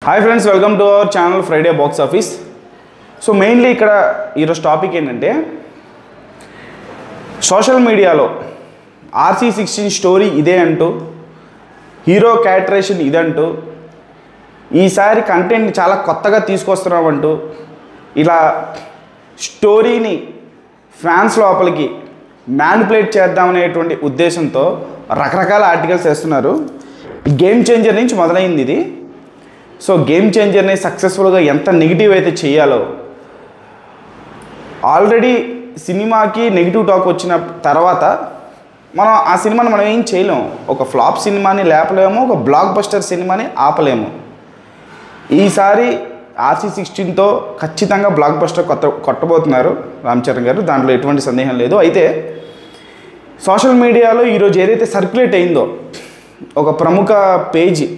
Hi friends, welcome to our channel Friday box office. So mainly ఇక్కడ ఈరోజు topic ఏంటంటే social మీడియాలో RC16 story ఇదే అంటూ, హీరో క్యారెక్టరేషన్ ఇదంటూ, ఈసారి కంటెంట్ చాలా కొత్తగా తీసుకొస్తున్నామంటూ ఇలా స్టోరీని ఫ్యాన్స్ లోపలికి మ్యానిపులేట్ చేద్దామనేటువంటి ఉద్దేశంతో రకరకాల ఆర్టికల్స్ వేస్తున్నారు. గేమ్ చేంజర్ నుంచి మొదలైంది ఇది. సో గేమ్ చేంజర్ని సక్సెస్ఫుల్గా ఎంత నెగిటివ్ అయితే చేయాలో, ఆల్రెడీ సినిమాకి నెగిటివ్ టాక్ వచ్చిన తర్వాత మనం ఆ సినిమాని మనం ఏం చేయలేము. ఒక ఫ్లాప్ సినిమాని లేపలేము, ఒక బ్లాక్ బస్టర్ సినిమాని ఆపలేము. ఈసారి RC16తో ఖచ్చితంగా బ్లాక్ బస్టర్ కొట్టబోతున్నారు రామ్ చరణ్ గారు, దాంట్లో ఎటువంటి సందేహం లేదు. అయితే సోషల్ మీడియాలో ఈరోజు ఏదైతే సర్క్యులేట్ అయిందో, ఒక ప్రముఖ page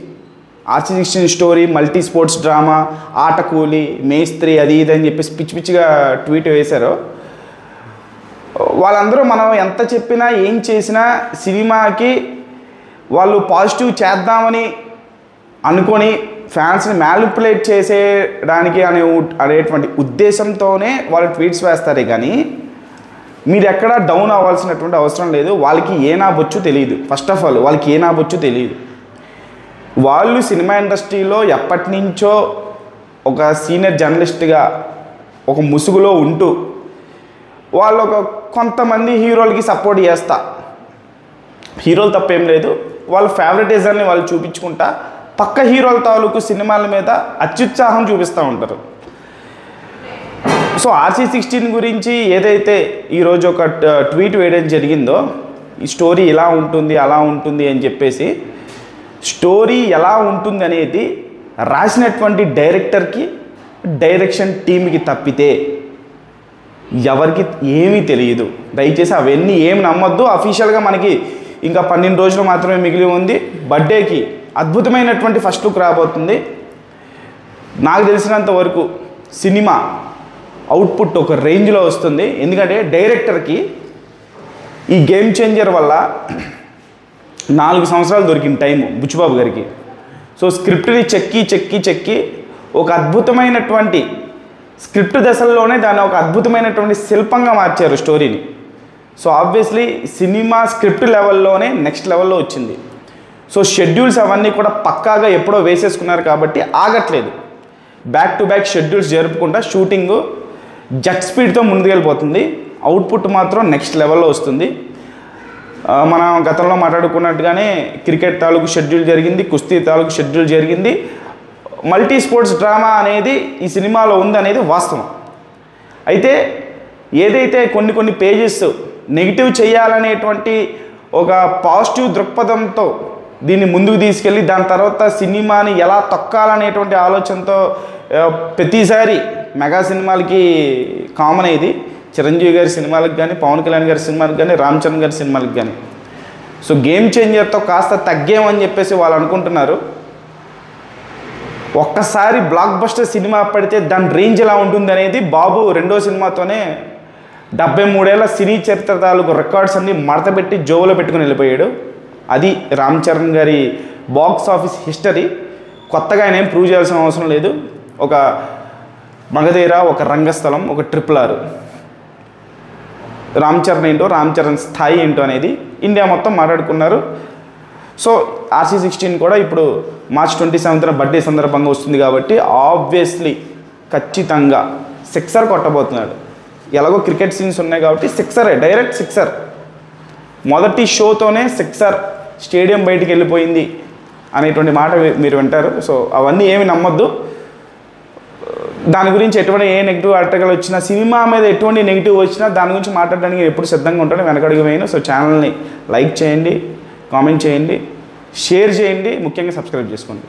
RC16 story multi sports drama, ఆటకూలి, మేస్త్రి, అది ఇది అని చెప్పేసి పిచ్చి పిచ్చిగా ట్వీట్ వేశారు. వాళ్ళందరూ మనం ఎంత చెప్పినా ఏం చేసినా సినిమాకి వాళ్ళు పాజిటివ్ చేద్దామని అనుకొని ఫ్యాన్స్ని మ్యానిపులేట్ చేసేయడానికి అనేటువంటి ఉద్దేశంతోనే వాళ్ళు ట్వీట్స్ వేస్తారే కానీ మీరు ఎక్కడా డౌన్ అవ్వాల్సినటువంటి అవసరం లేదు. వాళ్ళకి ఏ నాబొచ్చు తెలియదు. ఫస్ట్ ఆఫ్ ఆల్ వాళ్ళకి ఏ నాబొచ్చు తెలియదు. వాళ్ళు సినిమా ఇండస్ట్రీలో ఎప్పటి నుంచో ఒక సీనియర్ జర్నలిస్ట్గా ఒక ముసుగులో ఉంటూ వాళ్ళు కొంతమంది హీరోలకి సపోర్ట్ చేస్తా, హీరోలు తప్పేం లేదు, వాళ్ళ ఫేవరెటిజాన్ని వాళ్ళు చూపించుకుంటా పక్క హీరోల తాలూకు సినిమాల మీద అత్యుత్సాహం చూపిస్తూ ఉంటారు. సో RC16 గురించి ఏదైతే ఈరోజు ఒక ట్వీట్ వేయడం జరిగిందో, ఈ స్టోరీ ఇలా ఉంటుంది అలా ఉంటుంది అని చెప్పేసి, స్టోరీ ఎలా ఉంటుంది అనేది రాసినటువంటి డైరెక్టర్కి, డైరెక్షన్ టీమ్కి తప్పితే ఎవరికి ఏమీ తెలియదు. దయచేసి అవన్నీ ఏమి నమ్మొద్దు. అఫీషియల్గా మనకి ఇంకా 12 రోజులు మాత్రమే మిగిలి ఉంది. బర్త్డేకి అద్భుతమైనటువంటి ఫస్ట్ లుక్ రాబోతుంది. నాకు తెలిసినంత వరకు సినిమా అవుట్పుట్ ఒక రేంజ్లో వస్తుంది. ఎందుకంటే డైరెక్టర్కి ఈ గేమ్ చేంజర్ వల్ల 4 సంవత్సరాలు దొరికిన టైము బుచ్చిబాబు గారికి. సో స్క్రిప్ట్ని చెక్కి ఒక అద్భుతమైనటువంటి స్క్రిప్ట్ దశల్లోనే దాన్ని ఒక అద్భుతమైనటువంటి శిల్పంగా మార్చారు స్టోరీని. సో ఆబ్వియస్లీ సినిమా స్క్రిప్ట్ లెవెల్లోనే నెక్స్ట్ లెవెల్లో వచ్చింది. సో షెడ్యూల్స్ అవన్నీ కూడా పక్కాగా ఎప్పుడో వేసేసుకున్నారు కాబట్టి ఆగట్లేదు. బ్యాక్ టు బ్యాక్ షెడ్యూల్స్ జరుపుకుంటా షూటింగు జెట్ స్పీడ్తో ముందుకెళ్ళిపోతుంది. అవుట్పుట్ మాత్రం నెక్స్ట్ లెవెల్లో వస్తుంది. మనం గతంలో మాట్లాడుకున్నట్టుగానే క్రికెట్ తాలూకు షెడ్యూల్ జరిగింది, కుస్తీ తాలూకు షెడ్యూల్ జరిగింది. మల్టీ స్పోర్ట్స్ డ్రామా అనేది ఈ సినిమాలో ఉందనేది వాస్తవం. అయితే ఏదైతే కొన్ని పేజెస్ నెగిటివ్ చేయాలనేటువంటి ఒక పాజిటివ్ దృక్పథంతో దీన్ని ముందుకు తీసుకెళ్ళి దాని తర్వాత సినిమాని ఎలా తొక్కాలనేటువంటి ఆలోచనతో ప్రతిసారి మెగా సినిమాలకి కామన్ ఇది, చిరంజీవి గారి సినిమాలకు కానీ, పవన్ కళ్యాణ్ గారి సినిమాలకు కానీ, రామ్ చరణ్ గారి సినిమాలకు కానీ. సో గేమ్ చేంజర్తో కాస్త తగ్గేమని చెప్పేసి వాళ్ళు అనుకుంటున్నారు. ఒక్కసారి బ్లాక్ బస్టర్ సినిమా పడితే దాని రేంజ్ ఎలా ఉంటుంది అనేది బాబు రెండో సినిమాతోనే 73 ఏళ్ల సినీ చరిత్ర తాలూకు రికార్డ్స్ అన్నీ మడతపెట్టి జోబులో పెట్టుకుని వెళ్ళిపోయాడు. అది రామ్ చరణ్ గారి బాక్స్ ఆఫీస్ హిస్టరీ. కొత్తగా ఆయన ఏం ప్రూవ్ చేయాల్సిన అవసరం లేదు. ఒక మగధీర, ఒక రంగస్థలం, ఒక RRR. రామ్ చరణ్ ఏంటో, రామ్ చరణ్ స్థాయి ఏంటో అనేది ఇండియా మొత్తం మాట్లాడుకున్నారు. సో RC16 కూడా ఇప్పుడు March 27న బర్త్డే సందర్భంగా వస్తుంది కాబట్టి ఆబ్వియస్లీ ఖచ్చితంగా సిక్సర్ కొట్టబోతున్నాడు. ఎలాగో క్రికెట్ సీన్స్ ఉన్నాయి కాబట్టి సిక్సరే, డైరెక్ట్ సిక్సర్. మొదటి షోతోనే సిక్సర్, స్టేడియం బయటికి వెళ్ళిపోయింది అనేటువంటి మాట మీరు వింటారు. సో అవన్నీ ఏమి నమ్మొద్దు. దాని గురించి ఎటువంటి ఏ నెగిటివ్ ఆర్టికల్ వచ్చినా, సినిమా మీద ఎటువంటి నెగిటివ్ వచ్చినా దాని గురించి మాట్లాడడానికి ఎప్పుడు సిద్ధంగా ఉంటాను, వెనకడుగు వేయను. సో ఛానల్ని లైక్ చేయండి, కామెంట్ చేయండి, షేర్ చేయండి, ముఖ్యంగా సబ్స్క్రైబ్ చేసుకోండి.